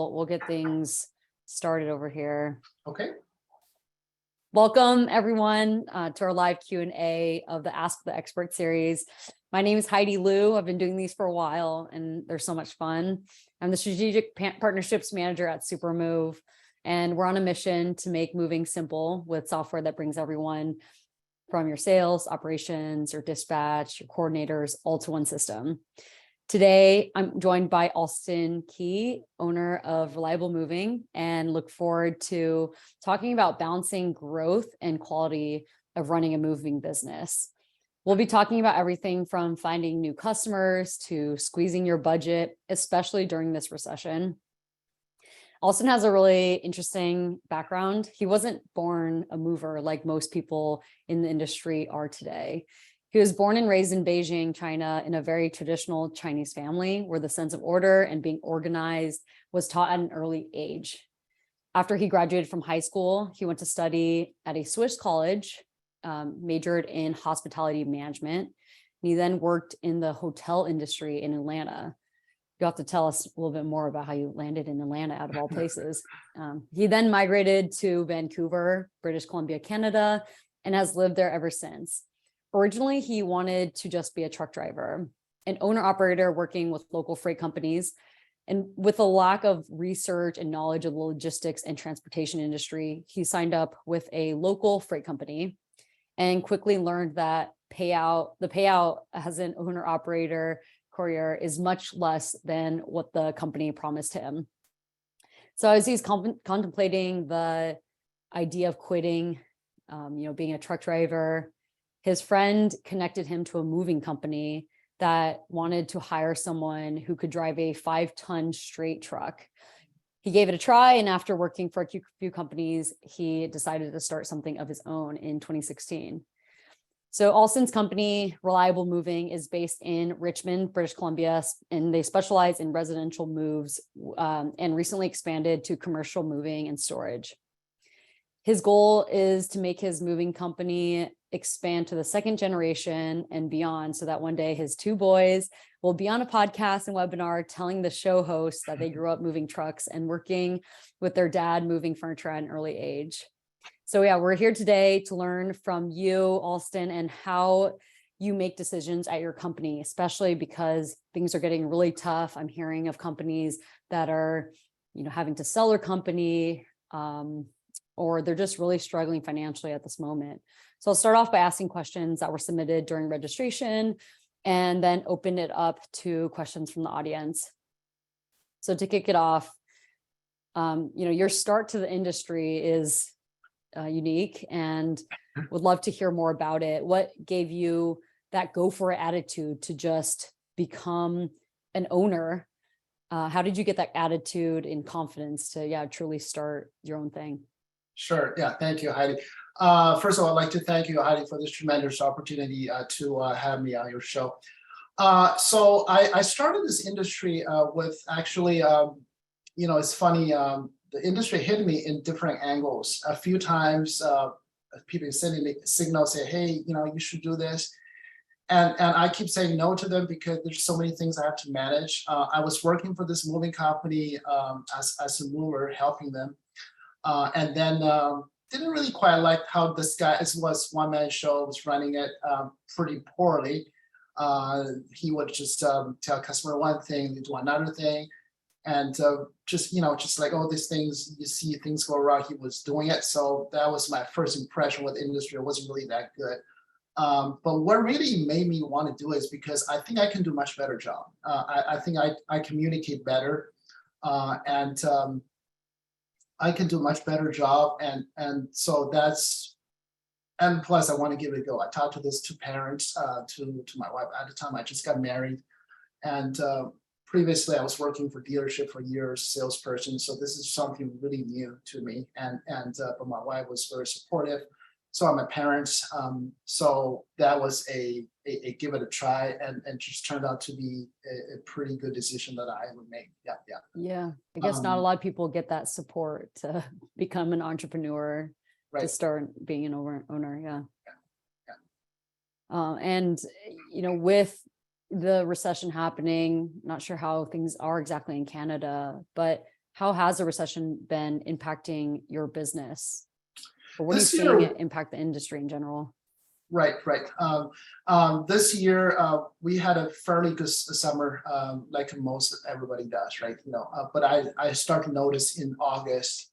we'll get things started over here. Okay. Welcome everyone to our live Q&A of the Ask the Expert series. My name is Heidi Liu. I've been doing these for a while and they're so much fun. I'm the Strategic Partnerships Manager at Supermove, and we're on a mission to make moving simple with software that brings everyone from your sales, operations, your dispatch, your coordinators, all to one system. Today, I'm joined by Alston Ke, owner of Reliable Moving, and look forward to talking about balancing growth and quality of running a moving business. We'll be talking about everything from finding new customers to squeezing your budget, especially during this recession. Alston has a really interesting background. He wasn't born a mover like most people in the industry are today. He was born and raised in Beijing, China, in a very traditional Chinese family where the sense of order and being organized was taught at an early age. After he graduated from high school, he went to study at a Swiss college, majored in hospitality management. He then worked in the hotel industry in Atlanta. You'll have to tell us a little bit more about how you landed in Atlanta out of all places. He then migrated to Vancouver, British Columbia, Canada, and has lived there ever since. Originally, he wanted to just be a truck driver, an owner-operator working with local freight companies. And with a lack of research and knowledge of the logistics and transportation industry, he signed up with a local freight company and quickly learned that the payout as an owner-operator courier is much less than what the company promised him. So as he's contemplating the idea of quitting, being a truck driver, his friend connected him to a moving company that wanted to hire someone who could drive a 5-ton straight truck. He gave it a try, and after working for a few companies, he decided to start something of his own in 2016. So Alston's company, Reliable Moving, is based in Richmond, British Columbia, and they specialize in residential moves and recently expanded to commercial moving and storage. His goal is to make his moving company expand to the second generation and beyond, so that one day his 2 boys will be on a podcast and webinar telling the show hosts that they grew up moving trucks and working with their dad moving furniture at an early age. So yeah, we're here today to learn from you, Alston, and how you make decisions at your company, especially because things are getting really tough. I'm hearing of companies that are, having to sell their company, or they're just really struggling financially at this moment. So I'll start off by asking questions that were submitted during registration and then open it up to questions from the audience. So to kick it off, your start to the industry is unique, and would love to hear more about it. What gave you that go for it attitude to just become an owner? How did you get that attitude and confidence to truly start your own thing? Sure. Yeah. Thank you, Heidi. First of all, I'd like to thank you, Heidi, for this tremendous opportunity to have me on your show. So I started this industry with actually, it's funny. The industry hit me in different angles. A few times, people sending me signals, say, "Hey, you should do this," and I keep saying no to them because there's so many things I have to manage. I was working for this moving company as a mover, helping them. And then didn't really quite like how this guy, it was one-man show, was running it pretty poorly. He would just tell customer one thing, do another thing, and just like all these things, you see things go wrong, he was doing it. So that was my first impression with the industry. It wasn't really that good. But what really made me want to do it is because I think I can do a much better job. I think I communicate better, and I can do a much better job, and so that's, and plus I want to give it a go. I talked to these 2 parents, to my wife at the time. I just got married, and previously I was working for dealership for years, salesperson. So this is something really new to me, and but my wife was very supportive. So are my parents. So that was a give it a try, and just turned out to be a pretty good decision that I would make. Yeah. I guess not a lot of people get that support to become an entrepreneur, right, to start being an owner. Yeah. And with the recession happening, not sure how things are exactly in Canada, but how has the recession been impacting your business? Or what are you This seeing year, it impact the industry in general? right. This year, we had a fairly good summer, like most everybody does, right? But I start to notice in August,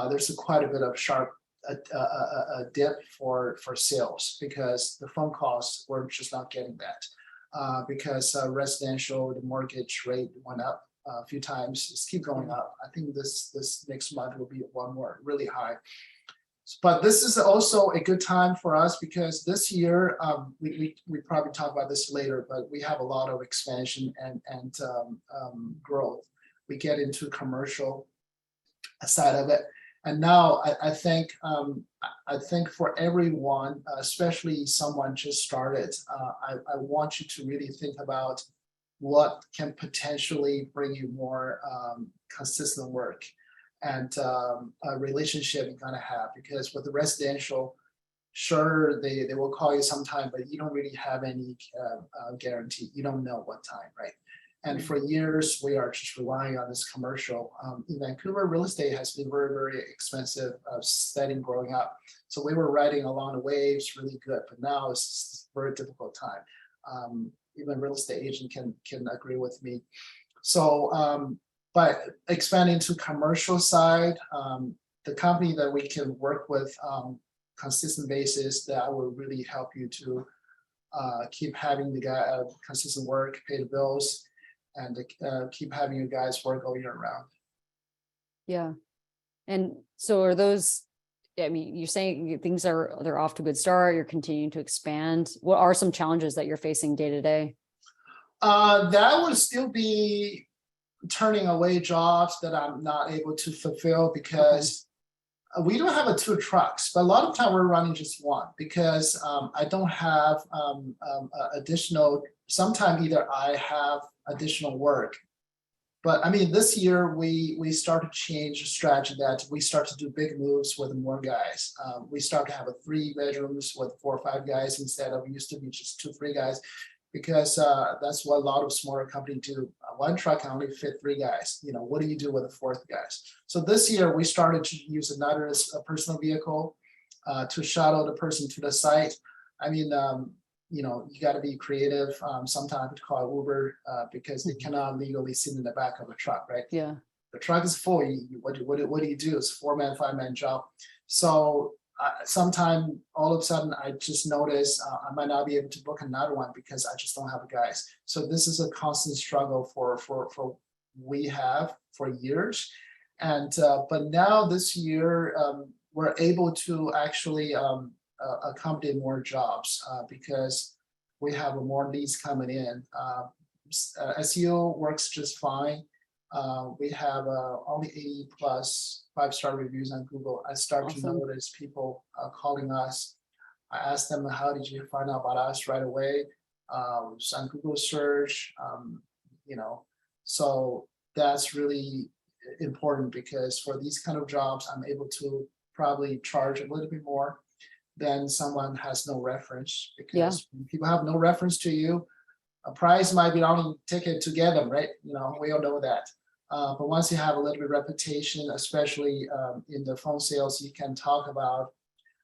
there's quite a bit of sharp a dip for sales because the phone calls were just not getting that. Because residential, the mortgage rate went up a few times. It's keep going up. I think this next month will be one more really high. But this is also a good time for us because this year, we probably talk about this later, but we have a lot of expansion and growth. We get into commercial side of it. And now I think for everyone, especially someone just started, I want you to really think about what can potentially bring you more consistent work and a relationship you're gonna have. Because with the residential, sure, they will call you sometime, but you don't really have any guarantee. You don't know what time, right? And for years, we are just relying on this commercial. In Vancouver, real estate has been very, very expensive, steady growing up. So we were riding along the waves really good, but now it's a very difficult time. Even real estate agent can agree with me. So, but expanding to commercial side, the company that we can work with consistent basis that will really help you to keep having the guy consistent work, pay the bills, and keep having you guys work all year round. Yeah. And so are those, I mean, you're saying they're off to a good start, you're continuing to expand. What are some challenges that you're facing day to day? That would still be turning away jobs that I'm not able to fulfill because we don't have 2 trucks, but a lot of time we're running just one because I don't have additional, sometimes either I have additional work. But I mean, this year we start to change the strategy that we start to do big moves with more guys. We start to have 3 bedrooms with 4 or 5 guys instead of used to be just 2, 3 guys, because that's what a lot of smaller companies do. One truck can only fit 3 guys. What do you do with a 4th guys? So this year we started to use another personal vehicle to shuttle the person to the site. I mean, you got to be creative. Sometimes to call Uber because they cannot legally sit in the back of a truck, right? Yeah. The truck is full. What do you do? It's a 4-man, 5-man job. So sometime all of a sudden I just notice I might not be able to book another one because I just don't have guys. So this is a constant struggle for we have for years. And but now this year we're able to actually accommodate more jobs because we have more leads coming in. SEO works just fine. We have only 80 plus 5-star reviews on Google. I start to notice people calling us. I ask them, how did you find out about us right away? On Google search, so that's really important because for these kind of jobs, I'm able to probably charge a little bit more than someone has no reference, because when people have no reference to you, a price might be the only ticket to get them, right? We all know that. But once you have a little bit of reputation, especially in the phone sales, you can talk about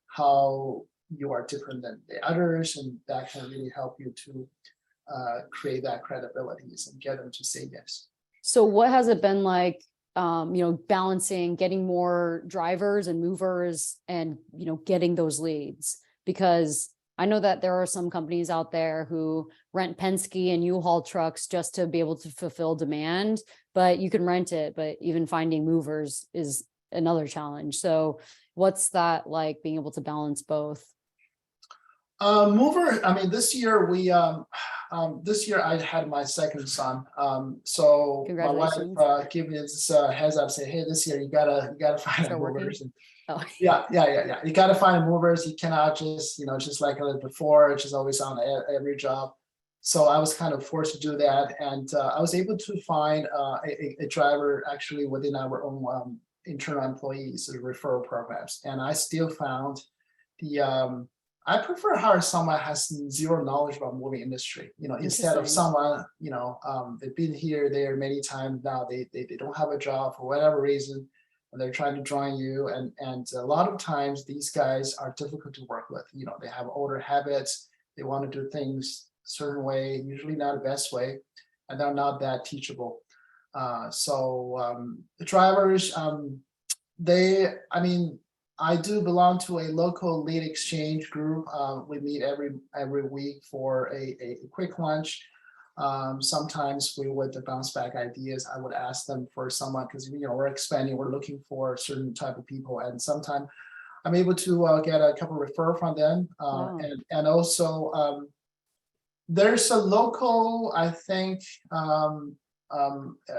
how you are different than the others, and that can really help you to create that credibility and get them to say yes. So what has it been like, balancing getting more drivers and movers and, getting those leads? Because I know that there are some companies out there who rent Penske and U-Haul trucks just to be able to fulfill demand, but you can rent it, but even finding movers is another challenge. So what's that like, being able to balance both? Mover, I mean, this year I had my 2nd son. So my wife gave me this heads up, say, hey, this year you gotta find movers. Yeah. You gotta find movers. You cannot just, just like before, it's just always on every job. So I was kind of forced to do that, and I was able to find a driver actually within our own internal employees, the referral programs, and I still found the I prefer hire someone has zero knowledge about moving industry, instead of Interesting. someone, they've been here, there many times now, they don't have a job for whatever reason, and they're trying to join you. And a lot of times these guys are difficult to work with. They have older habits, they want to do things a certain way, usually not the best way, and they're not that teachable. The drivers, I mean, I do belong to a local lead exchange group. We meet every week for a quick lunch. Sometimes we would bounce back ideas. I would ask them for someone because we're expanding. We're looking for a certain type of people, and sometimes I'm able to get a couple referral from them. Wow. And also there's a local, I think,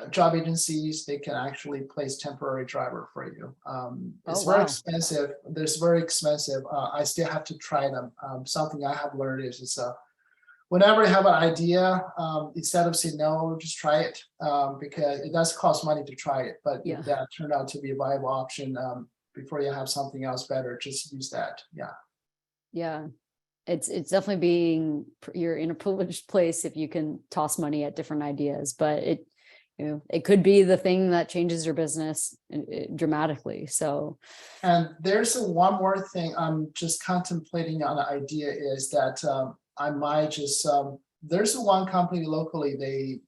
job agencies, they can actually place temporary driver for you. It's very Wow. expensive. There's very expensive. I still have to try them. Something I have learned is whenever you have an idea, instead of saying no, just try it, because it does cost money to try it. But Yeah. if that turned out to be a viable option, before you have something else better, just use that. Yeah. Yeah. It's definitely you're in a privileged place if you can toss money at different ideas, but it could be the thing that changes your business dramatically. So, And there's one more thing I'm just contemplating on an idea is that I might just there's one company locally, they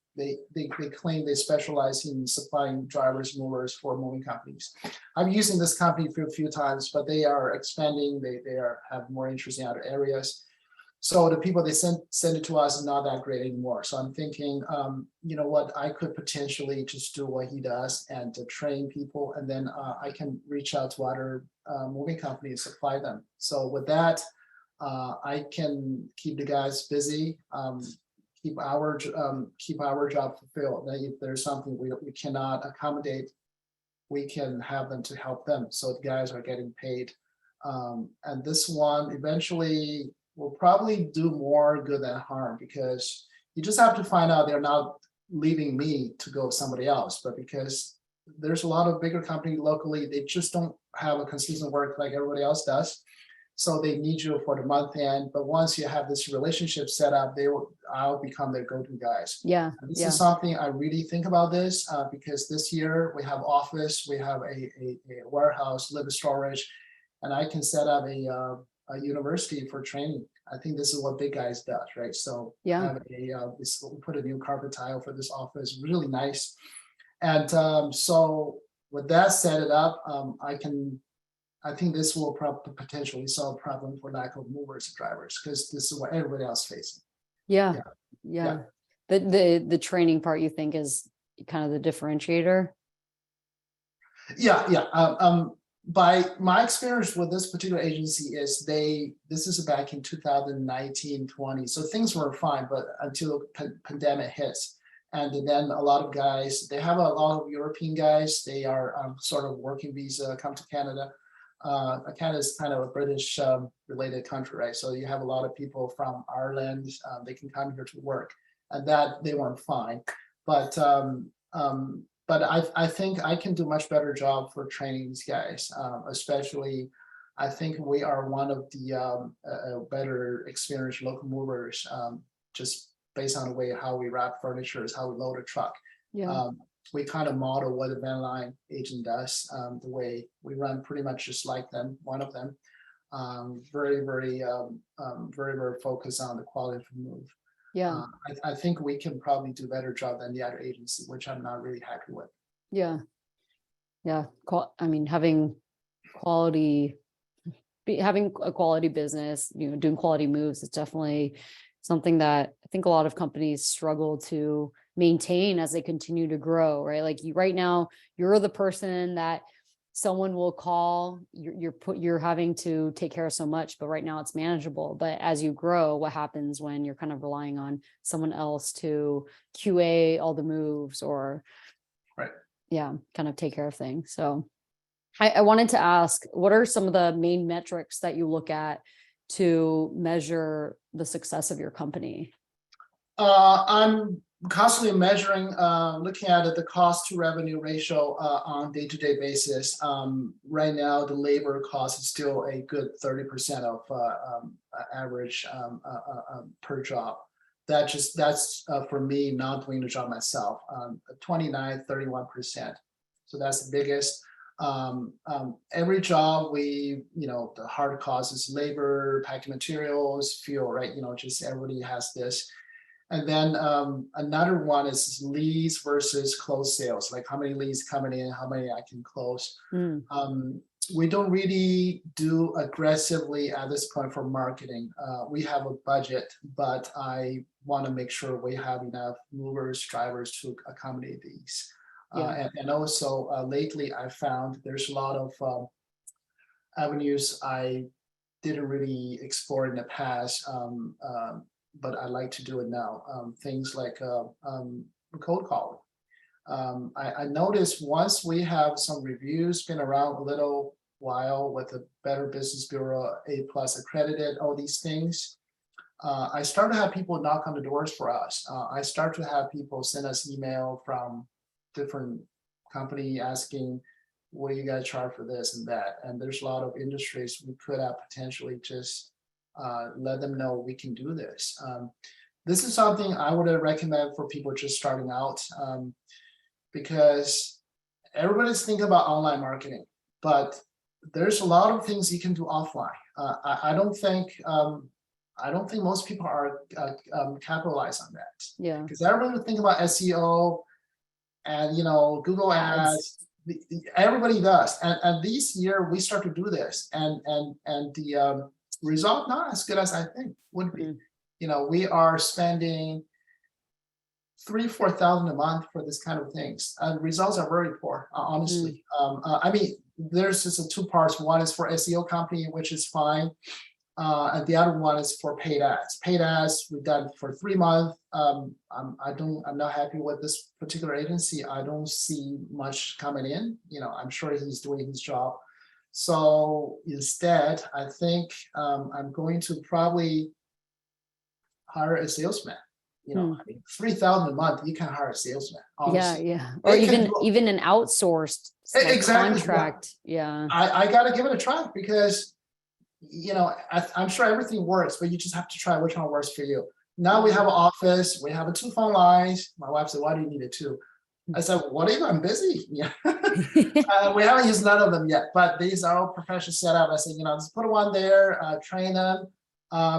claim they specialize in supplying drivers, movers for moving companies. I'm using this company for a few times, but they are expanding. They have more interest in other areas. So the people they send it to us is not that great anymore. So I'm thinking, what, I could potentially just do what he does and to train people, and then I can reach out to other moving companies, supply them. So with that, I can keep the guys busy, keep our job fulfilled. Then if there's something we cannot accommodate, we can have them to help them. So the guys are getting paid. And this one eventually will probably do more good than harm, because you just have to find out they're not leaving me to go somebody else, but because there's a lot of bigger companies locally, they just don't have a consistent work like everybody else does. So they need you for the month end, but once you have this relationship set up, I'll become their go-to guys. yeah. And this Yeah. is something I really think about this, because this year we have office, we have a warehouse, live storage, and I can set up a university for training. I think this is what big guys does, right? So Yeah. have we put a new carpet tile for this office, really nice. And so with that set it up, I think this will potentially solve a problem for lack of movers and drivers, because this is what everybody else is facing. Yeah. Yeah. Yeah. The training part you think is kind of the differentiator? Yeah. By my experience with this particular agency is this is back in 2019-20, so things were fine, but until pandemic hits. And then a lot of guys, they have a lot of European guys, they are sort of working visa, come to Canada. Canada is kind of a British related country, right? So you have a lot of people from Ireland, they can come here to work, and that they weren't fine. But I think I can do much better job for training these guys, especially I think we are one of the better experienced local movers, just based on the way how we wrap furniture, how we load a truck. Yeah. We kind of model what a van line agent does, the way we run pretty much just like them, one of them. Very, very focused on the quality of the move. Yeah. I think we can probably do a better job than the other agency, which I'm not really happy with. Yeah. Yeah. I mean, having a quality business, doing quality moves is definitely something that I think a lot of companies struggle to maintain as they continue to grow, right? Like right now, you're the person that someone will call, you're having to take care of so much, but right now it's manageable. But as you grow, what happens when you're kind of relying on someone else to QA all the moves or right, yeah, kind of take care of things. So I wanted to ask, what are some of the main metrics that you look at to measure the success of your company? I'm constantly measuring, looking at the cost to revenue ratio on day-to-day basis. Right now, the labor cost is still a good 30% of average per job. That's for me not doing the job myself. 29, 31%. So that's the biggest. Every job the hard cost is labor, packing materials, fuel, right? Just everybody has this. And then another one is leads versus closed sales, like how many leads coming in, how many I can close. We don't really do aggressively at this point for marketing. We have a budget, but I want to make sure we have enough movers, drivers to accommodate these. And also lately I found there's a lot of avenues I didn't really explore in the past, but I like to do it now. Things like cold calling. I noticed once we have some reviews, been around a little while with the Better Business Bureau, A+ accredited, all these things. I start to have people knock on the doors for us. I start to have people send us email from different company asking, what do you guys charge for this and that? And there's a lot of industries we could have potentially just let them know we can do this. This is something I would recommend for people just starting out, because everybody's thinking about online marketing, but there's a lot of things you can do offline. I don't think most people are capitalized on that. Yeah. Because everybody would think about SEO and Google ads. Everybody does, and this year we start to do this, and the result not as good as I think would be. We are spending $3,000-4,000 a month for this kind of things, and results are very poor, honestly. I mean, there's just two parts. One is for SEO company, which is fine. And the other one is for paid ads. Paid ads we've done for 3 months. I'm not happy with this particular agency. I don't see much coming in. I'm sure he's doing his job. So instead, I think I'm going to probably hire a salesman. I mean, $3,000 a month, you can hire a salesman. Honestly. Yeah. Or even an outsourced exactly contract. Yeah. I got to give it a try because I'm sure everything works, but you just have to try which one works for you. Now we have an office, we have 2 phone lines. My wife said, why do you need it 2? I said, what are you, I'm busy. We haven't used none of them yet, but these are all professional setup. I said, just put one there, train them,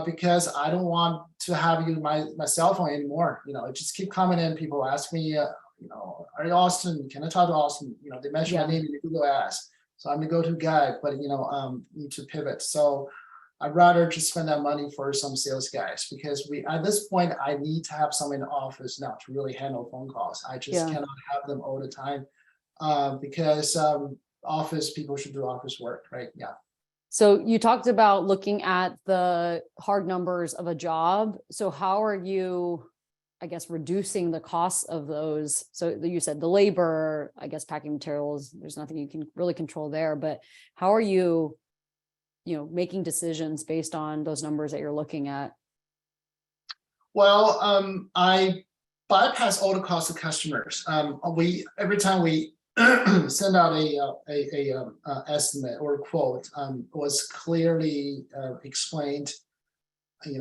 because I don't want to have my cell phone anymore. It just keep coming in. People ask me, are you Alston? Can I talk to Alston? They mention my name in the Google Ads. So I'm the go-to guy, but need to pivot. So I'd rather just spend that money for some sales guys, because at this point I need to have someone in the office now to really handle phone calls. I just cannot have them all the time, because office people should do office work, right? Yeah. So you talked about looking at the hard numbers of a job. So how are you, I guess, reducing the costs of those? So you said the labor, I guess, packing materials, there's nothing you can really control there, but how are you, making decisions based on those numbers that you're looking at? Well, I bypass all the costs of customers. Every time we send out a estimate or a quote, was clearly explained.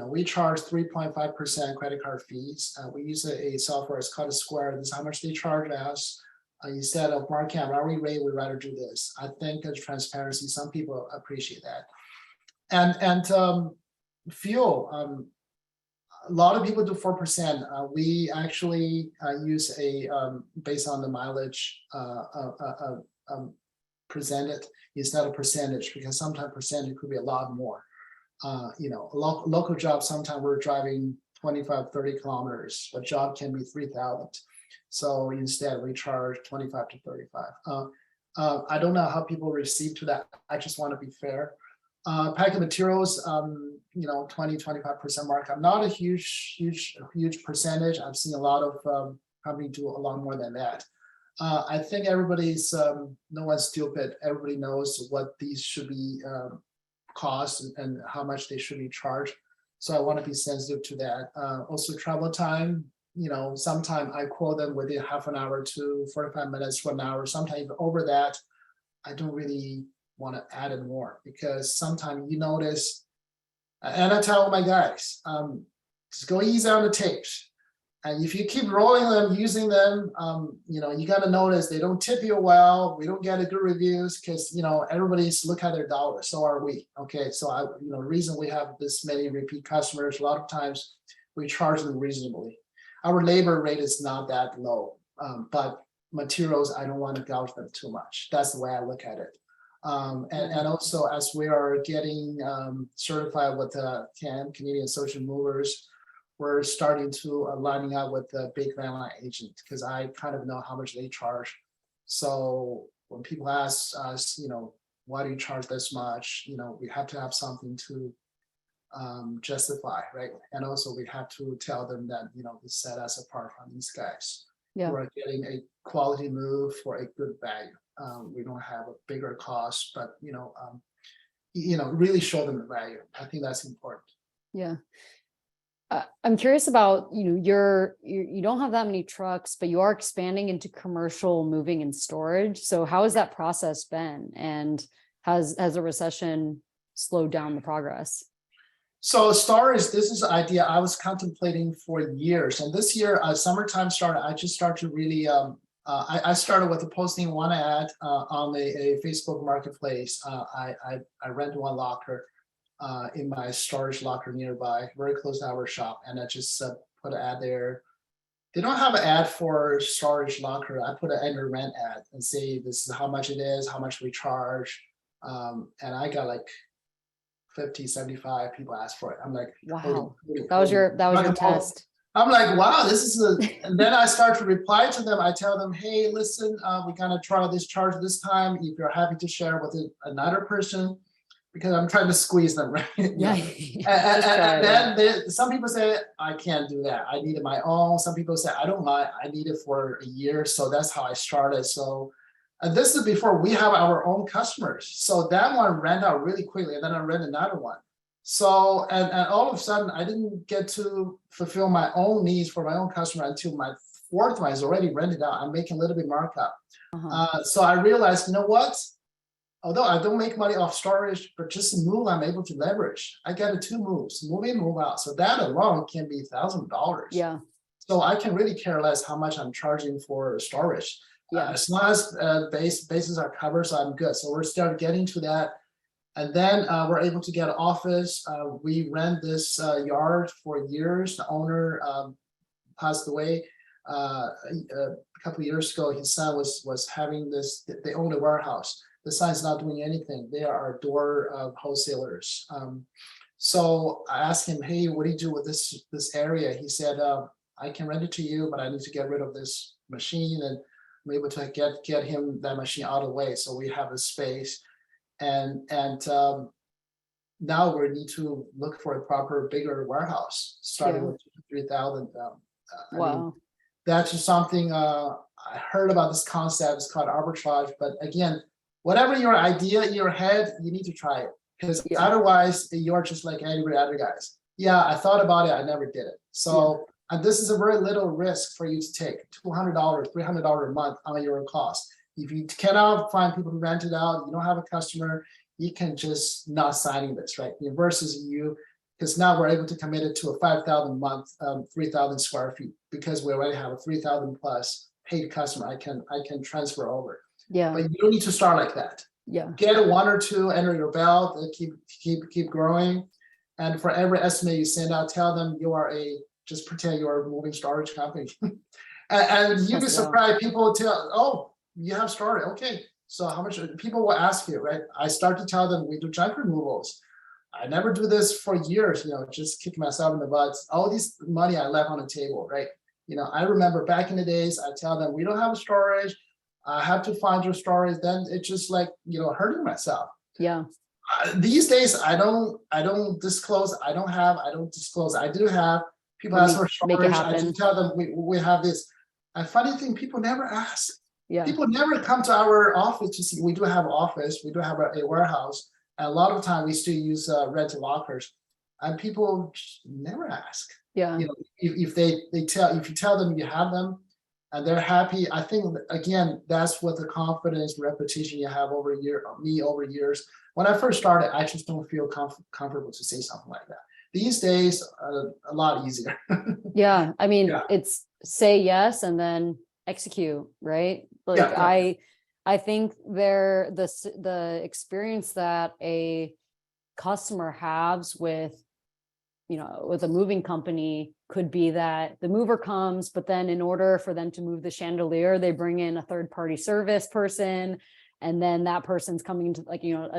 We charge 3.5% credit card fees. We use a software, it's called Square. This is how much they charge us. Instead of marking an hourly rate, we'd rather do this. I think as transparency, some people appreciate that. And fuel, a lot of people do 4%. We actually use based on the mileage presented instead of percentage, because sometimes percentage could be a lot more. Local jobs, sometimes we're driving 25, 30 kilometers. A job can be 3,000. So instead we charge 25 to 35. I don't know how people receive to that. I just want to be fair. Packing materials, 20-25% markup. Not a huge percentage. I've seen a lot of companies do a lot more than that. I think everybody's no one's stupid. Everybody knows what these should be cost and how much they should be charged. So I want to be sensitive to that. Also travel time, sometimes I quote them within half an hour to 45 minutes to an hour. Sometimes over that, I don't really want to add it more, because sometimes you notice, and I tell my guys, just go easy on the tapes. And if you keep rolling them, using them, you got to notice they don't tip you well. We don't get a good reviews because, everybody's look at their dollars. So are we. Okay. So the reason we have this many repeat customers, a lot of times we charge them reasonably. Our labor rate is not that low, but materials, I don't want to gouge them too much. That's the way I look at it. And also, as we are getting certified with the CAM, Canadian Social Movers, we're starting to lining up with the big van line agent, because I kind of know how much they charge. So when people ask us, why do you charge this much? We have to have something to justify, right? And also we have to tell them that, this set us apart from these guys. Yeah. We're getting a quality move for a good value. We don't have a bigger cost, but, really show them the value. I think that's important. Yeah. I'm curious about, you don't have that many trucks, but you are expanding into commercial moving and storage. So how has that process been? And has a recession slowed down the progress? So storage, this is an idea I was contemplating for years. And this year, summertime started, I just started to really, I started with posting one ad on a Facebook marketplace. I rent one locker in my storage locker nearby, very close to our shop, and I just put an ad there. They don't have an ad for storage locker. I put an under rent ad and say this is how much it is, how much we charge, and I got like 50, 75 people ask for it. I'm like, wow, that was your test. I'm like, wow, this is and then I start to reply to them. I tell them, hey, listen, we're gonna try this charge this time. If you're happy to share with another person, because I'm trying to squeeze them, right? Yeah. And then some people say, I can't do that. I need it my own. Some people say, I don't mind. I need it for a year. So that's how I started. So this is before we have our own customers. So that one ran out really quickly, and then I rent another one. So, and all of a sudden, I didn't get to fulfill my own needs for my own customer until my fourth one is already rented out. I'm making a little bit markup. So I realized, you know what? Although I don't make money off storage, but just move, I'm able to leverage. I get 2 moves, move in, move out. So that alone can be $1,000. Yeah. So I can really care less how much I'm charging for storage. Yeah. As long as bases are covered, so I'm good. So we're still getting to that. And then we're able to get an office. We rent this yard for years. The owner passed away a couple of years ago. His son was having this, they own a warehouse. The son's not doing anything. They are door wholesalers. So I asked him, hey, what do you do with this area? He said, I can rent it to you, but I need to get rid of this machine, and I'm able to get him that machine out of the way. So we have a space, and now we need to look for a proper bigger warehouse, starting with 3,000. Wow. I mean, that's just something I heard about this concept. It's called arbitrage, but again, whatever your idea in your head, you need to try it, because otherwise you're just like every other guys. Yeah, I thought about it, I never did it. So, and this is a very little risk for you to take. $200, $300 a month on your cost. If you cannot find people to rent it out, you don't have a customer, you can just not signing this, right? Versus you, because now we're able to commit it to a 5,000 a month, 3,000 square feet, because we already have a 3,000 plus paid customer. I can transfer over. Yeah. But you don't need to start like that. Yeah. Get a 1 or 2 under your belt, and keep growing. And for every estimate you send out, tell them you are just pretend you are a moving storage company. and you'd be surprised. People tell, oh, you have storage. Okay. So how much? People will ask you, right? I start to tell them we do junk removals. I never do this for years, just kick myself in the butt. All this money I left on the table, right? I remember back in the days, I tell them we don't have storage. I have to find your storage. Then it's just like, hurting myself. Yeah. These days, I don't disclose. I don't disclose. I do have people ask for storage. I just tell them we have this. A funny thing, people never ask. Yeah. People never come to our office to see. We do have an office. We do have a warehouse. And a lot of time we still use rented lockers. and people never ask. Yeah. If you tell them you have them and they're happy, I think again, that's what the confidence, reputation you have over years. When I first started, I just don't feel comfortable to say something like that. These days, a lot easier. Yeah. I mean, Yeah. it's say yes and then execute, right? Like Yeah. I think the experience that a customer has with, with a moving company could be that the mover comes, but then in order for them to move the chandelier, they bring in a third party service person. And then that person's coming to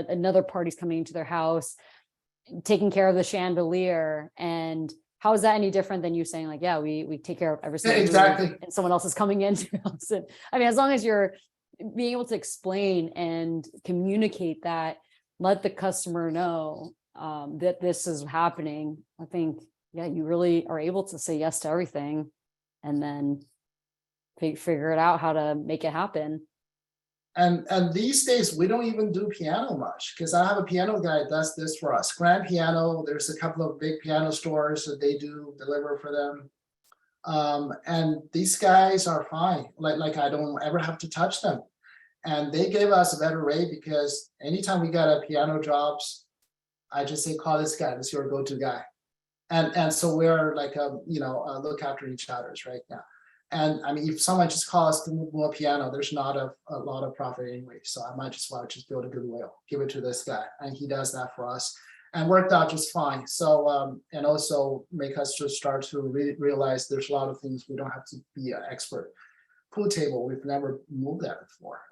another party's coming into their house, taking care of the chandelier. And how is that any different than you saying like, yeah, we take care of every single move Exactly. and someone else is coming into your house? And I mean, as long as you're being able to explain and communicate that, let the customer know that this is happening, I think, yeah, you really are able to say yes to everything and then figure it out how to make it happen. And these days we don't even do piano much, because I have a piano guy that does this for us. Grand Piano, there's a couple of big piano stores that they do deliver for them. And these guys are fine. Like I don't ever have to touch them. And they gave us a better rate because anytime we got a piano jobs, I just say, call this guy, this is your go-to guy. And so we're like, look after each other's right now. And I mean, if someone just calls us to move a piano, there's not a lot of profit anyway. So I might just want to just build a goodwill, give it to this guy. And he does that for us and worked out just fine. So, and also make us just start to realize there's a lot of things we don't have to be an expert. Pool table, we've never moved that before.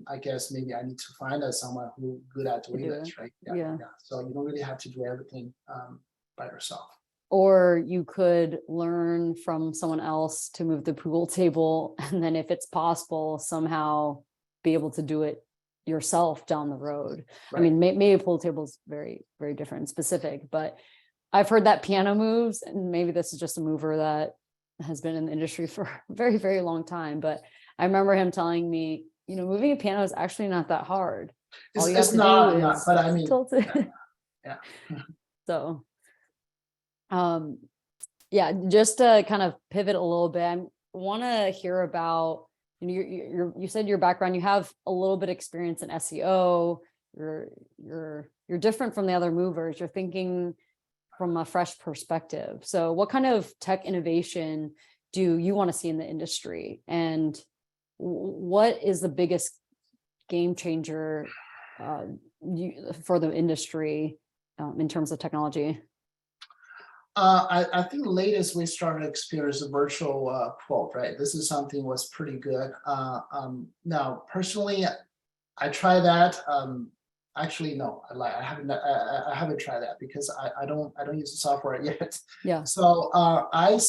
I guess maybe I need to find out someone who's good at doing this, right? Yeah. So you don't really have to do everything by yourself. Or you could learn from someone else to move the pool table, and then if it's possible, somehow be able to do it yourself down the road. Right. I mean, maybe a pool table is very, very different and specific, but I've heard that piano moves, and maybe this is just a mover that has been in the industry for a very, very long time. But I remember him telling me, moving a piano is actually not that hard. It's not, but I mean, tilt it. Yeah. So, yeah, just to kind of pivot a little bit, I want to hear about, you said your background, you have a little bit of experience in SEO. You're different from the other movers. You're thinking from a fresh perspective. So what kind of tech innovation do you want to see in the industry? And what is the biggest game changer for the industry in terms of technology? I think the latest we started to experience a virtual quote, right? This is something was pretty good. Now, personally, I tried that. Actually, no, I haven't tried that because I don't use the software yet. Yeah. So I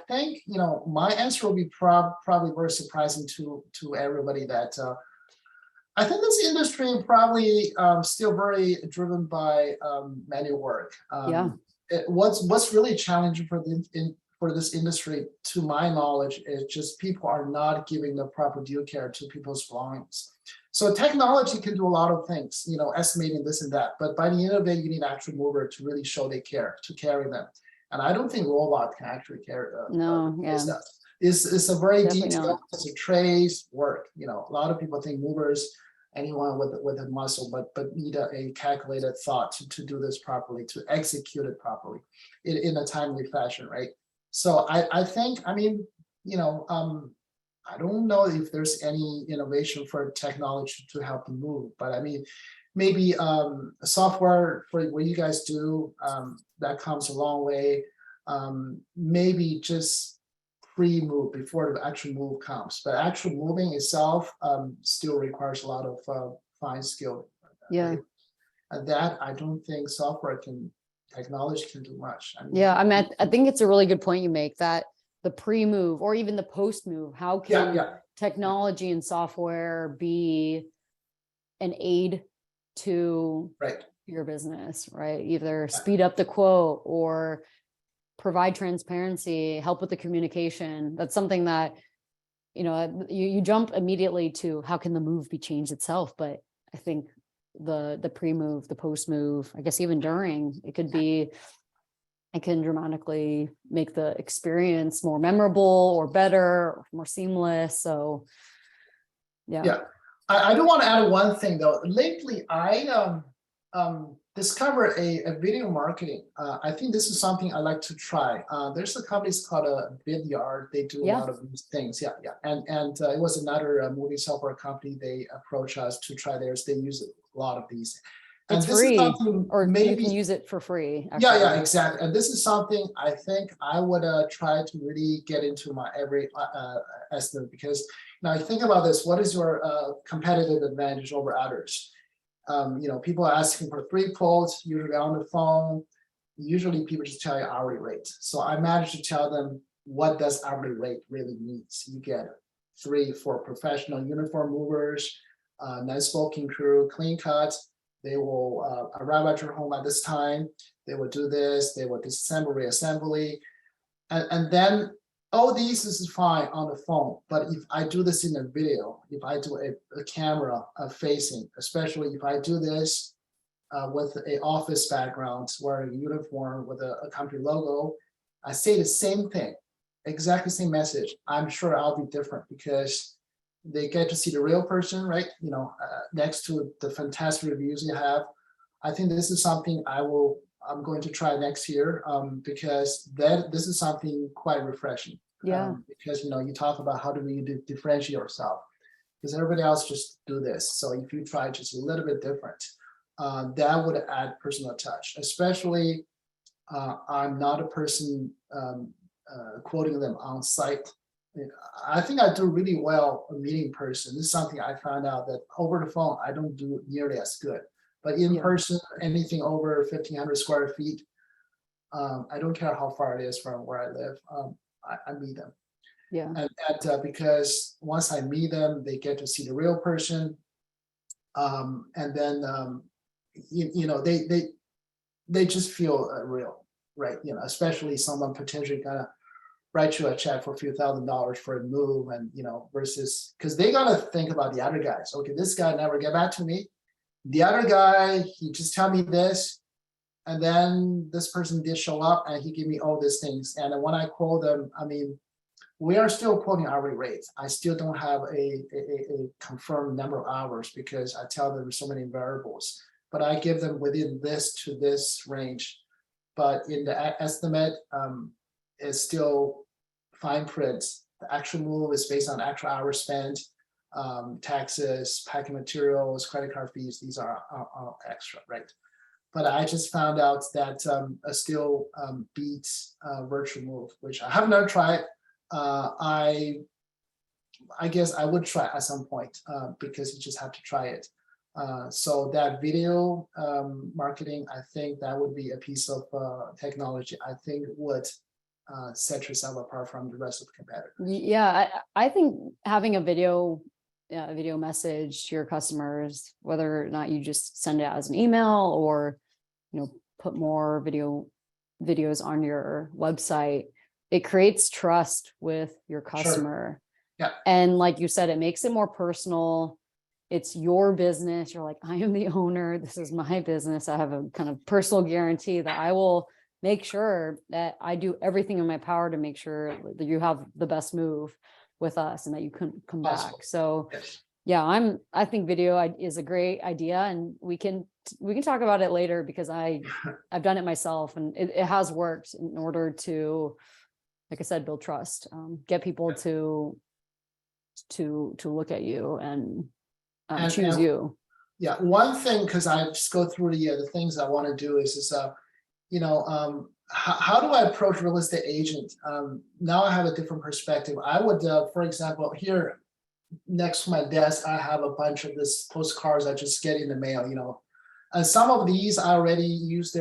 think my answer will be probably very surprising to everybody that I think this industry probably still very driven by manual work. Yeah. What's really challenging for this industry, to my knowledge, is just people are not giving the proper due care to people's belongings. So technology can do a lot of things, estimating this and that, but by the end of the day, you need an actual mover to really show they care, to carry them. And I don't think robot can actually carry stuff. It's a very detailed, it's a trace work. A lot of people think movers, anyone with a muscle, but need a calculated thought to do this properly, to execute it properly in a timely fashion, right? So I think, I don't know if there's any innovation for technology to help you move, but I mean, maybe software for what you guys do, that comes a long way. Maybe just pre-move before the actual move comes, but actual moving itself still requires a lot of fine skill. Yeah. And that I don't think technology can do much. I think it's a really good point you make, that the pre-move or even the post-move, how can technology and software be an aid to your business, right? Either speed up the quote or provide transparency, help with the communication. That's something that, you jump immediately to how can the move be changed itself. But I think the pre-move, the post-move, I guess even during, it could be it can dramatically make the experience more memorable or better, or more seamless. So Yeah. I do want to add one thing though. Lately, I discovered a video marketing. I think this is something I like to try. There's a company called Vidyard. They do a lot of these things. Yeah. And it was another movie software company. They approached us to try theirs. They use a lot of these. And it's this free, is something or maybe you can use it for free. Actually. Yeah, exactly. And this is something I think I would try to really get into my every estimate, because now you think about this, what is your competitive advantage over others? People are asking for free quotes, usually on the phone. Usually people just tell you hourly rate. So I managed to tell them what does hourly rate really means. You get 3 for professional uniform movers, nice smoking crew, clean cuts. They will arrive at your home at this time. They will do this. They will disassemble, reassembly. And then all these is fine on the phone. But if I do this in a video, if I do a camera facing, especially if I do this with an office background, wearing a uniform with a company logo, I say the same thing, exactly same message. I'm sure I'll be different because they get to see the real person, right? Next to the fantastic reviews you have. I think this is something I'm going to try next year, because this is something quite refreshing. Yeah. Because you talk about how do we differentiate yourself, because everybody else just do this. So if you try just a little bit different, that would add personal touch. Especially, I'm not a person quoting them on site. I think I do really well a meeting person. This is something I found out that over the phone, I don't do nearly as good. But in person, anything over 1,500 square feet, I don't care how far it is from where I live, I meet them. Yeah. And that because once I meet them, they get to see the real person. And then, they just feel real, right? Especially someone potentially gonna write you a check for a few $1,000s for a move, and versus, because they gotta think about the other guys. Okay, this guy never get back to me. The other guy, he just tell me this, and then this person did show up and he gave me all these things. And when I quote them, I mean, we are still quoting hourly rates. I still don't have a confirmed number of hours because I tell them so many variables, but I give them within this to this range. But in the estimate, it's still fine print. The actual move is based on actual hours spent, taxes, packing materials, credit card fees. These are extra, right? But I just found out that still beats virtual move, which I have not tried. I guess I would try at some point because you just have to try it. So that video marketing, I think that would be a piece of technology I think would set yourself apart from the rest of the competitors. Yeah, I think having a video message to your customers, whether or not you just send it as an email or put more videos on your website, it creates trust with your customer. Sure. Yeah. And like you said, it makes it more personal. It's your business. You're like, I am the owner. This is my business. I have a kind of personal guarantee that I will make sure that I do everything in my power to make sure that you have the best move with us and that you can come back. So yes. Yeah, I think video is a great idea, and we can talk about it later because I've done it myself, and it has worked in order to, like I said, build trust, get people to look at you and choose you. Yeah, one thing, because I just go through the things I want to do is how do I approach real estate agent? Now I have a different perspective. I would, for example, here next to my desk, I have a bunch of this postcards I just get in the mail, and some of these I already use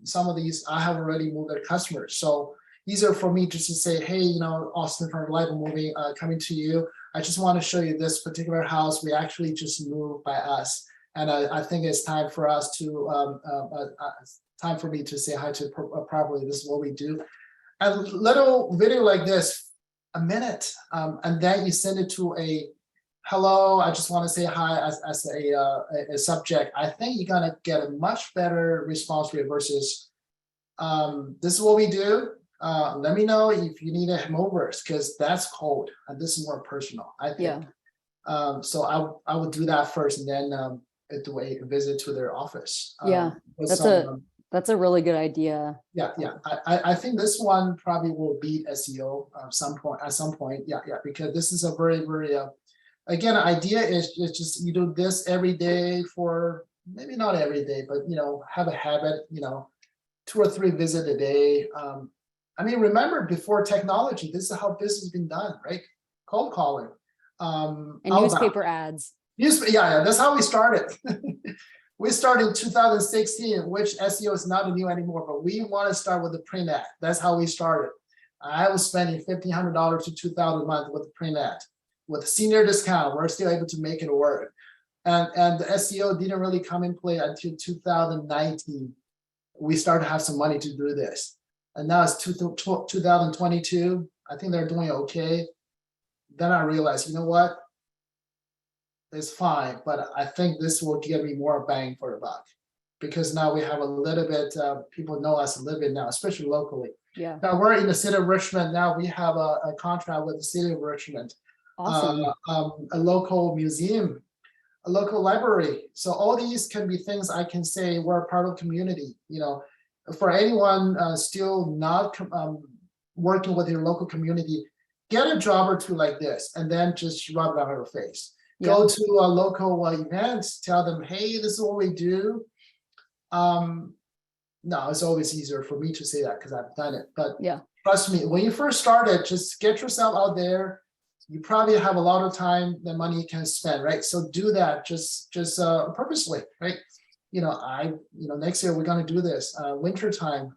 some of these I have already moved their customers. So easier for me just to say, hey, Alston from Reliable Moving, coming to you. I just want to show you this particular house. We actually just moved by us. And I think it's time for us to, time for me to say hi to properly. This is what we do. A little video like this, a minute, and then you send it to a hello, I just want to say hi as a subject. I think you're gonna get a much better response rate versus This is what we do. Let me know if you need a movers, because that's cold and this is more personal, I think. Yeah. So I would do that first, and then do a visit to their office. Yeah, with that's some, that's a really good idea. yeah. I think this one probably will beat SEO at some point. Yeah, because this is a very, very again, idea is just you do this every day for maybe not every day, but have a habit, 2 or 3 visits a day. I mean, remember before technology, this is how business has been done, right? Cold calling. And outbound. newspaper ads. Yeah, that's how we started. We started in 2016, which SEO is not new anymore, but we want to start with the print ad. That's how we started. I was spending $1,500 to $2,000 a month with the print ad. With senior discount, we're still able to make it work. And the SEO didn't really come in play until 2019. We started to have some money to do this. And now it's 2022. I think they're doing okay. Then I realized, you know what? It's fine, but I think this will give me more bang for the buck, because now we have a little bit, people know us a little bit now, especially locally. Yeah. Now we're in the city of Richmond. Now we have a contract with the city of Richmond. Awesome. A local museum, a local library. So all these can be things I can say we're a part of community. For anyone still not working with your local community, get a job or two like this, and then just rub it on your face. Yeah. Go to a local events, tell them, hey, this is what we do. No, it's always easier for me to say that because I've done it. But yeah, trust me, when you first started, just get yourself out there. You probably have a lot of time that money you can spend, right? So do that just purposely, right? Next year we're going to do this winter time.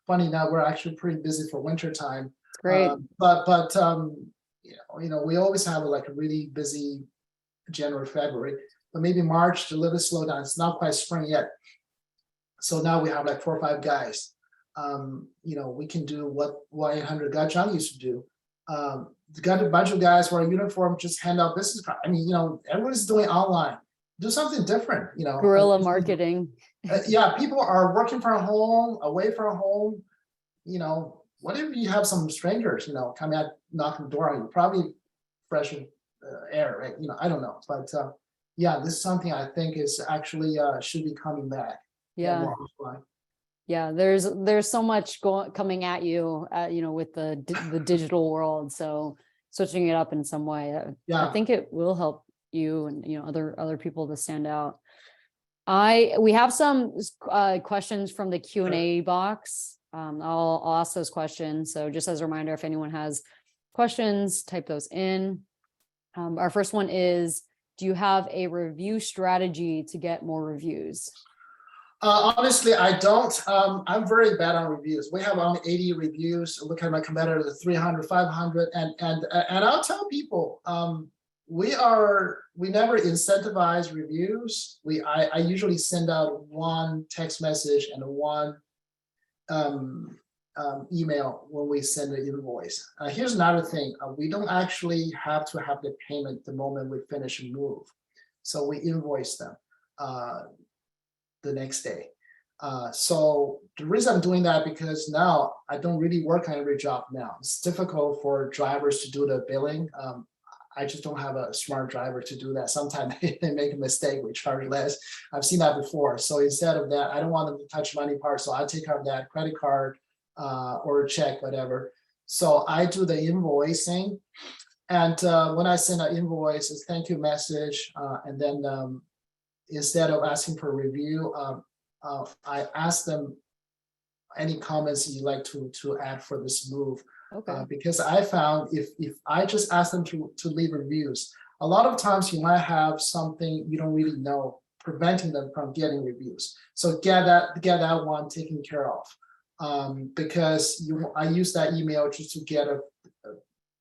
Funny now, we're actually pretty busy for winter time. Great. But we always have a really busy January, February, but maybe March a little bit slow down. It's not quite spring yet. So now we have 4 or 5 guys. We can do what 1-800-GOT-JOHN used to do. Got a bunch of guys wear a uniform, just hand out business cards. I mean, everyone's doing online. Do something different, Guerrilla marketing. Yeah, people are working from home, away from home. What if you have some strangers, come out, knock on the door on you? Probably fresh air, right? I don't know. But yeah, this is something I think is actually should be coming back. Yeah. Yeah, there's so much coming at you, with the digital world. So switching it up in some way, I think it will help you and other people to stand out. We have some questions from the Q&A box. I'll ask those questions. So just as a reminder, if anyone has questions, type those in. Our first one is, do you have a review strategy to get more reviews? Honestly, I don't. I'm very bad on reviews. We have only 80 reviews. Look at my competitors, the 300, 500, and I'll tell people, we never incentivize reviews. I usually send out 1 text message and 1 email when we send an invoice. Here's another thing. We don't actually have to have the payment the moment we finish a move. So we invoice them the next day. So the reason I'm doing that, because now I don't really work on every job now. It's difficult for drivers to do the billing. I just don't have a smart driver to do that. Sometimes they make a mistake, we charge less. I've seen that before. So instead of that, I don't want them to touch money part. So I take care of that, credit card or a check, whatever. So I do the invoicing. And when I send an invoice, it's thank you message. And then instead of asking for a review, I ask them any comments you'd like to add for this move. Okay. Because I found if I just ask them to leave reviews, a lot of times you might have something you don't really know preventing them from getting reviews. So get that one taken care of. Because I use that email just to get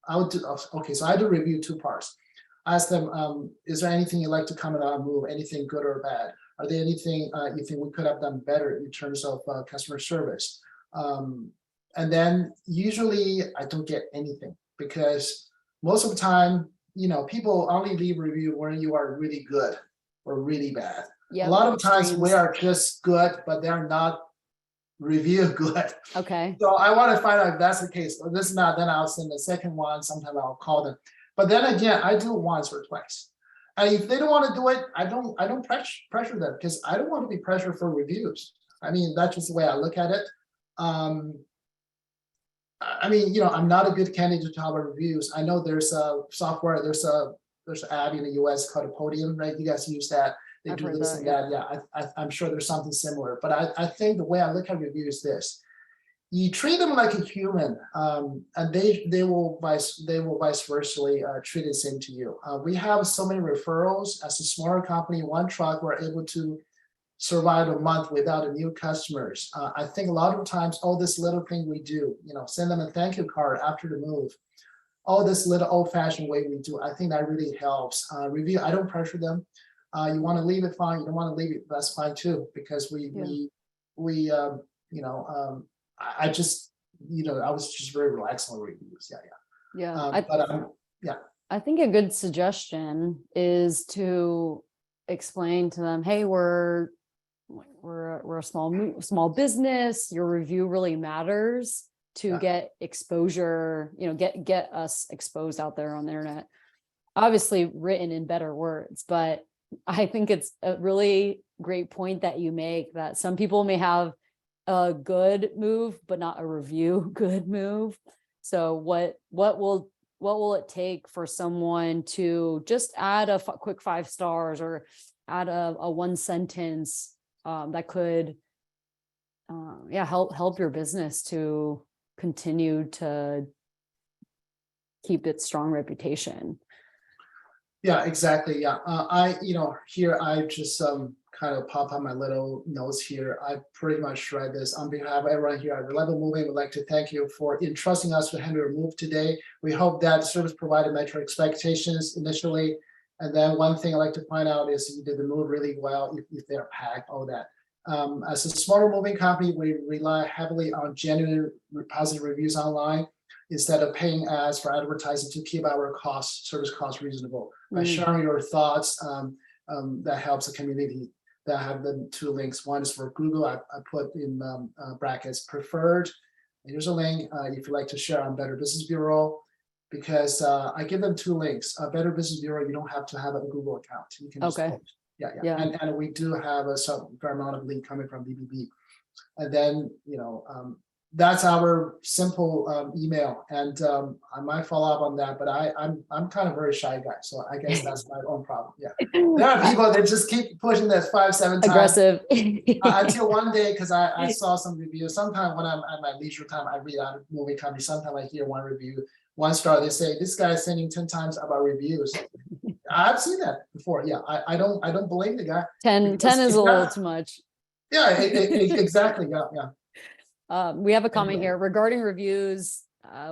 so I do review 2 parts. Ask them, is there anything you'd like to comment on move, anything good or bad? Are there anything you think we could have done better in terms of customer service? And then usually I don't get anything, because most of the time, people only leave review when you are really good or really bad. Yeah, a lot of times we are just good, but they're not review good. Okay. So I want to find out if that's the case. If this is not, then I'll send the second one. Sometimes I'll call them. But then again, I do it once or twice. And if they don't want to do it, I don't pressure them, because I don't want to be pressured for reviews. I mean, that's just the way I look at it. I mean, I'm not a good candidate to talk about reviews. I know there's a software, there's an app in the US called a Podium, right? You guys use that. They I've do heard this that, and yeah. that. Yeah, I'm sure there's something similar. But I think the way I look at reviews is this: you treat them like a human, and they will vice versa treat the same to you. We have so many referrals. As a smaller company, one truck, we're able to survive a month without a new customers. I think a lot of times, all this little thing we do, send them a thank you card after the move, all this little old-fashioned way we do, I think that really helps. Review, I don't pressure them. You want to leave it, fine. You don't want to leave it, that's fine too, because I just, I was just very relaxed on reviews. Yeah. Yeah. I think a good suggestion is to explain to them, hey, we're a small business. Your review really matters to get exposure, get us exposed out there on the internet. Obviously written in better words, but I think it's a really great point that you make, that some people may have a good move, but not a review good move. So what will it take for someone to just add a quick 5 stars, or add a one sentence that could help your business to continue to keep its strong reputation? Yeah, exactly. Yeah. Here I just kind of pop up my little notes here. I pretty much write this on behalf of everyone here at Reliable Moving. We'd like to thank you for entrusting us to handle your move today. We hope that the service provided met your expectations initially. And then one thing I like to point out is you did the move really well, if they're packed, all that. As a smaller moving company, we rely heavily on genuine positive reviews online, instead of paying ads for advertising, to keep our service costs reasonable. By sharing your thoughts, that helps the community. That have the 2 links. One is for Google. I put in brackets preferred. Here's a link if you'd like to share on Better Business Bureau, because I give them 2 links. Better Business Bureau, you don't have to have a Google account. You can just post. Yeah. And we do have a fair amount of lead coming from BBB. And then, that's our simple email, and I might follow up on that, but I'm kind of a very shy guy, so I guess that's my own problem. Yeah, there are people that just keep pushing that 5-7 times Aggressive. until one day, because I saw some reviews. Sometimes when I'm at my leisure time, I read out a movie company. Sometimes I hear one review, 1 star. They say this guy is sending 10 times about reviews. I've seen that before. Yeah, I don't blame the guy. 10 is a little too much. Yeah, exactly. Yeah. We have a comment here regarding reviews.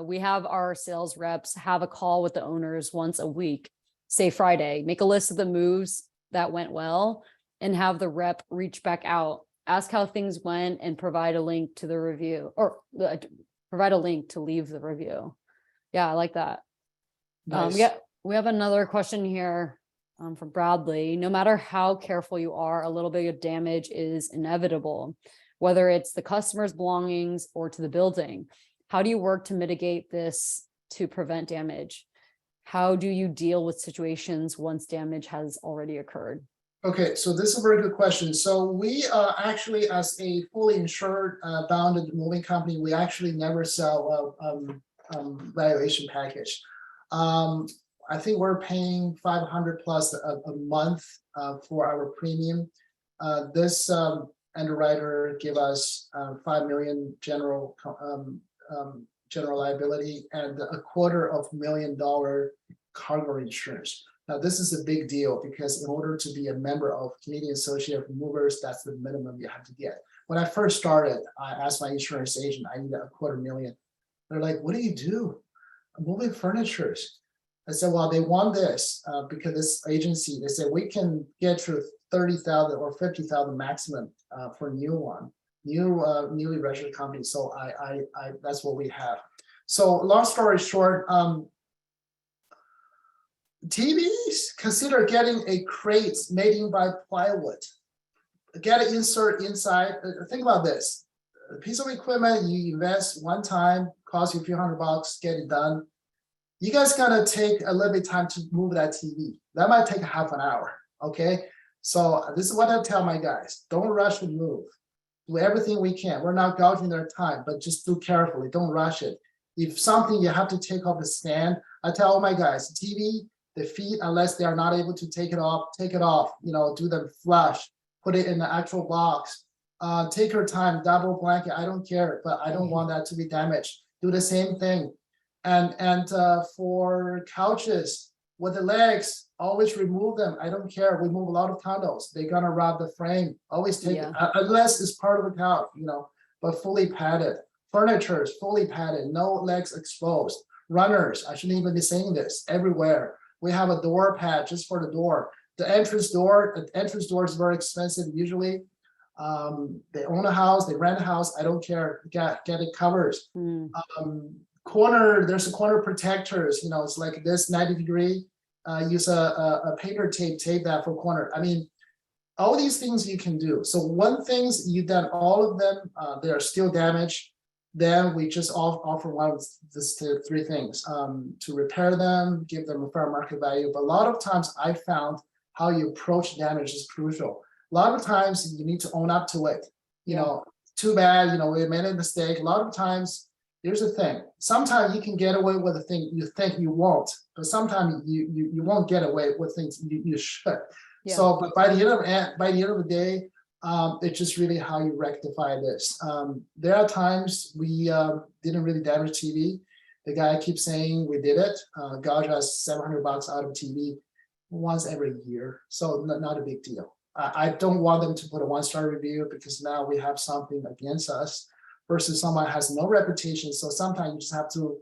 We have our sales reps have a call with the owners once a week, say Friday, make a list of the moves that went well, and have the rep reach back out, ask how things went, and provide a link to the review, or provide a link to leave the review. Yeah, I like that. Nice. We have another question here from Bradley. No matter how careful you are, a little bit of damage is inevitable, whether it's the customer's belongings or to the building. How do you work to mitigate this to prevent damage? How do you deal with situations once damage has already occurred? Okay, so this is a very good question. So we actually, as a fully insured, bounded moving company, we actually never sell valuation package. I think we're paying $500 plus a month for our premium. This underwriter give us $5 million general liability and $250,000 cargo insurance. Now this is a big deal, because in order to be a member of Canadian Association of Movers, that's the minimum you have to get. When I first started, I asked my insurance agent, I need $250,000. They're like, what do you do? I'm moving furniture. I said, well, they want this because this agency, they said we can get you 30,000 or 50,000 maximum for newly registered company. So I that's what we have. So long story short, TVs, consider getting a crate made by plywood. Get an insert inside. Think about this. a piece of equipment you invest one time, cost you a few $100, get it done. You guys gotta take a little bit of time to move that TV. That might take half an hour, okay? So this is what I tell my guys, don't rush the move. Do everything we can. We're not gouging their time, but just do carefully, don't rush it. If something you have to take off the stand, I tell all my guys, TV, the feet, unless they are not able to take it off, do them flush, put it in the actual box. Take your time, double blanket, I don't care, but I don't want that to be damaged. Do the same thing. And for couches with the legs, always remove them. I don't care. We move a lot of condos. They're gonna rob the frame. Always take it, unless it's part of a couch, but fully padded. Furniture is fully padded, no legs exposed. Runners, I shouldn't even be saying this, everywhere. We have a door pad just for the door. The entrance door is very expensive usually. They own a house, they rent a house, I don't care, get it covered. There's a corner protectors, it's like this 90-degree, use a paper tape that for corner. I mean, all these things you can do. So one things you've done all of them, they are still damaged. Then we just offer one of this three things, to repair them, give them a fair market value. But a lot of times I found how you approach damage is crucial. A lot of times you need to own up to it. Too bad, we made a mistake. A lot of times, here's the thing. Sometimes you can get away with a thing you think you won't, but sometimes you won't get away with things you should. Yeah. So, but by the end of the day, it's just really how you rectify this. There are times we didn't really damage TV. The guy keeps saying we did it. Gouge us $700 out of TV once every year, so not a big deal. I don't want them to put a 1-star review because now we have something against us versus someone has no reputation. So sometimes you just have to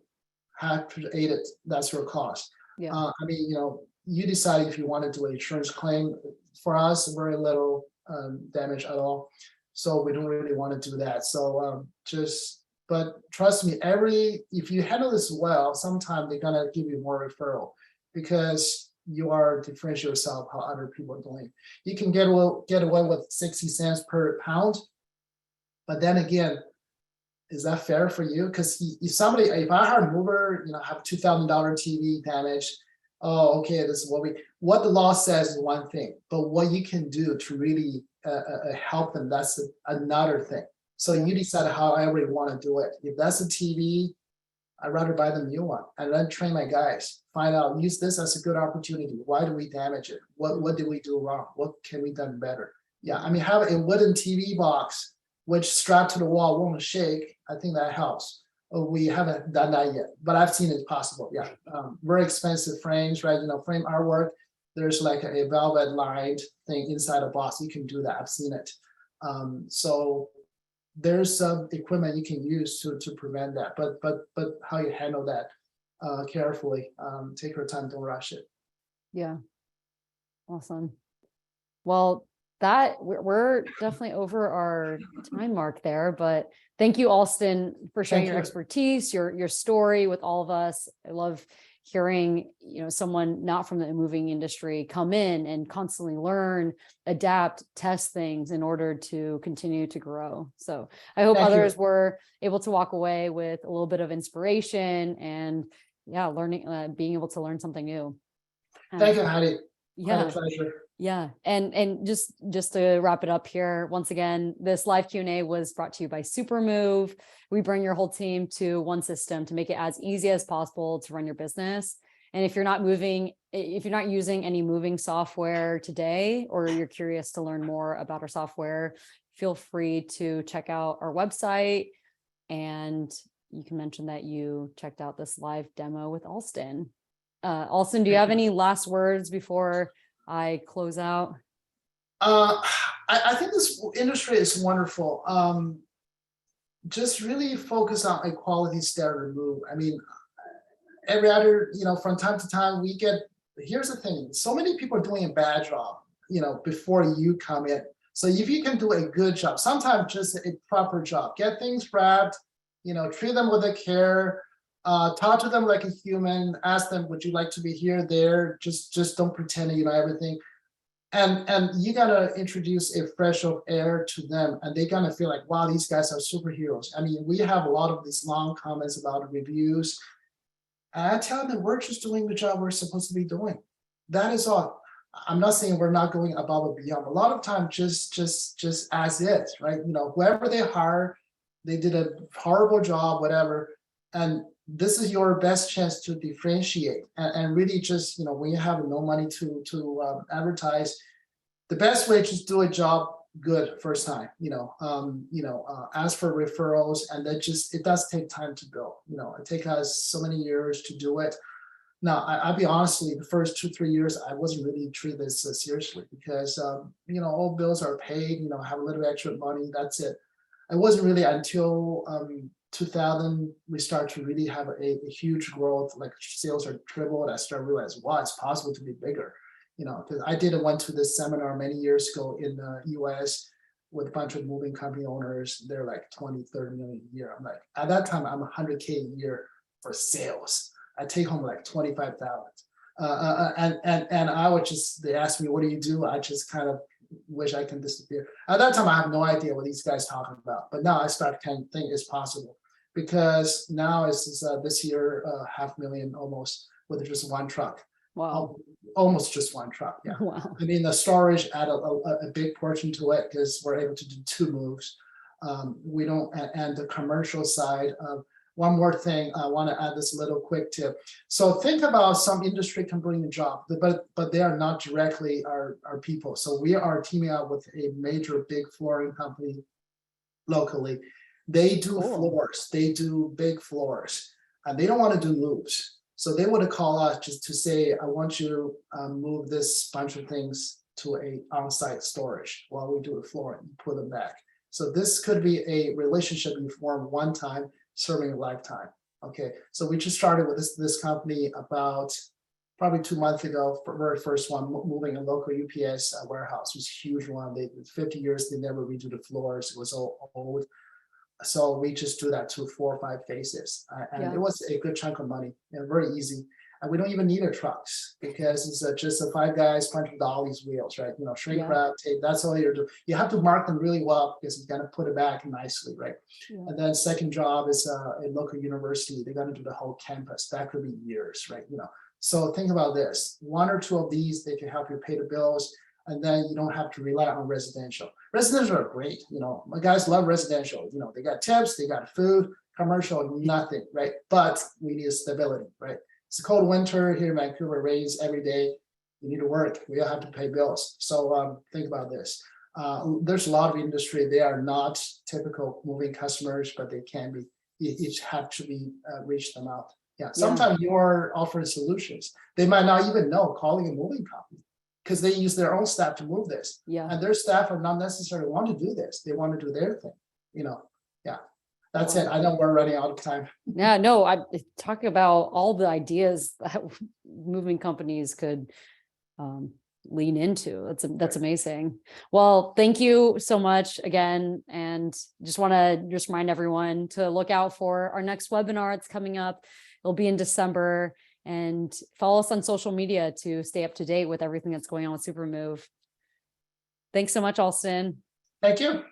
create it. That's your cost. Yeah. I mean, you decide if you want to do an insurance claim. For us, very little damage at all. So we don't really want to do that. So but trust me, if you handle this well, sometimes they're gonna give you more referral because you are differentiate yourself how other people are doing. You can get away with 60 cents per pound, but then again, is that fair for you? Because if I hire a mover, have $2,000 TV damage, oh, okay, this is what the law says is one thing, but what you can do to really help them, that's another thing. So you decide however you want to do it. If that's a TV, I'd rather buy the new one and then train my guys, find out, use this as a good opportunity. Why do we damage it? What did we do wrong? What can we done better? Yeah, I mean, have a wooden TV box which strapped to the wall won't shake. I think that helps. We haven't done that yet, but I've seen it possible. Yeah, very expensive frames, right? Frame artwork. There's like a velvet lined thing inside a box. You can do that. I've seen it. So there's some equipment you can use to prevent that. But how you handle that carefully. Take your time. Don't rush it. Yeah. Awesome. Well, that we're definitely over our time mark there, but thank you, Alston, for sharing your expertise, your story with all of us. I love hearing, someone not from the moving industry come in and constantly learn, adapt, test things in order to continue to grow. So I hope others were able to walk away with a little bit of inspiration and learning, being able to learn something new. Thank you, Heidi. Yeah. My pleasure. Yeah. And just to wrap it up here, once again, this live Q&A was brought to you by Supermove. We bring your whole team to one system to make it as easy as possible to run your business. And if you're not using any moving software today, or you're curious to learn more about our software, feel free to check out our website, and you can mention that you checked out this live demo with Alston. Alston, do you have any last words before I close out? I think this industry is wonderful. Just really focus on a quality standard move. I mean, every other, from time to time here's the thing, so many people are doing a bad job, before you come in. So if you can do a good job, sometimes just a proper job, get things wrapped, treat them with care, talk to them like a human, ask them, would you like to be here, there, just don't pretend you know everything. And you gotta introduce a fresh of air to them, and they gonna feel like, wow, these guys are superheroes. I mean, we have a lot of these long comments about reviews, and I tell them we're just doing the job we're supposed to be doing. That is all. I'm not saying we're not going above and beyond. A lot of time, just as is, right? You know, whoever they hire, they did a horrible job, whatever, and this is your best chance to differentiate and really just, you know, when you have no money to advertise, the best way to do a job good first time, ask for referrals, and that just, it does take time to build. You know, it takes us so many years to do it. Now, I'll be honestly, the first 2-3 years, I wasn't really treated this seriously because, all bills are paid, I have a little extra money, that's it. It wasn't really until 2000, we start to really have a huge growth, like sales are tripled. I started realizing, wow, it's possible to be bigger. Because I went to this seminar many years ago in the US with a bunch of moving company owners. They're like 20-30 million a year. I'm like, at that time, I'm 100K a year for sales. I take home like 25,000. And I would just, they asked me, what do you do? I just kind of wish I can disappear. At that time, I have no idea what these guys talking about. But now I start kind of think it's possible, because now it's this year, 500,000 almost with just one truck. Wow. Almost just one truck. Yeah. Wow. I mean, the storage add a big portion to it because we're able to do 2 moves. We don't, and the commercial side of, one more thing, I want to add this little quick tip. So think about some industry can bring a job, but they are not directly our people. So we are teaming up with a major big flooring company locally. They do floors, they do big floors, and they don't want to do moves. So they would call us just to say, I want you to move this bunch of things to a on-site storage while we do the flooring, put them back. So this could be a relationship you form one time, serving a lifetime. Okay, so we just started with this company about probably 2 months ago. For very first one, moving a local UPS warehouse. It was a huge one. They 50 years, they never redo the floors. It was all old. So we just do that to 4 or 5 phases, and it was a good chunk of money and very easy. And we don't even need a trucks because it's just 5 guys punching all these wheels, right? Shrink wrap, tape. That's all you're doing. You have to mark them really well because you got to put it back nicely, right? Yeah. And then second job is a local university. They're going to do the whole campus. That could be years, right? So think about this: 1 or 2 of these, they can help you pay the bills. And then you don't have to rely on residential. Residential are great. My guys love residential. They got tips, they got food. Commercial, nothing, right? But we need stability, right? It's a cold winter here in Vancouver, rains every day. You need to work. We all have to pay bills. So think about this. There's a lot of industry. They are not typical moving customers, but they can be. You each have to be reach them out. Yeah. Sometimes you're offering solutions. They might not even know, calling a moving company, because they use their own staff to move this. Yeah. And their staff are not necessarily want to do this. They want to do their thing. Yeah. That's it. I know we're running out of time. Yeah, no, I'm talking about all the ideas that moving companies could lean into. That's amazing. Well, thank you so much again. And just want to remind everyone to look out for our next webinar. It's coming up. It'll be in December. And follow us on social media to stay up to date with everything that's going on with Supermove. Thanks so much, Alston. Thank you.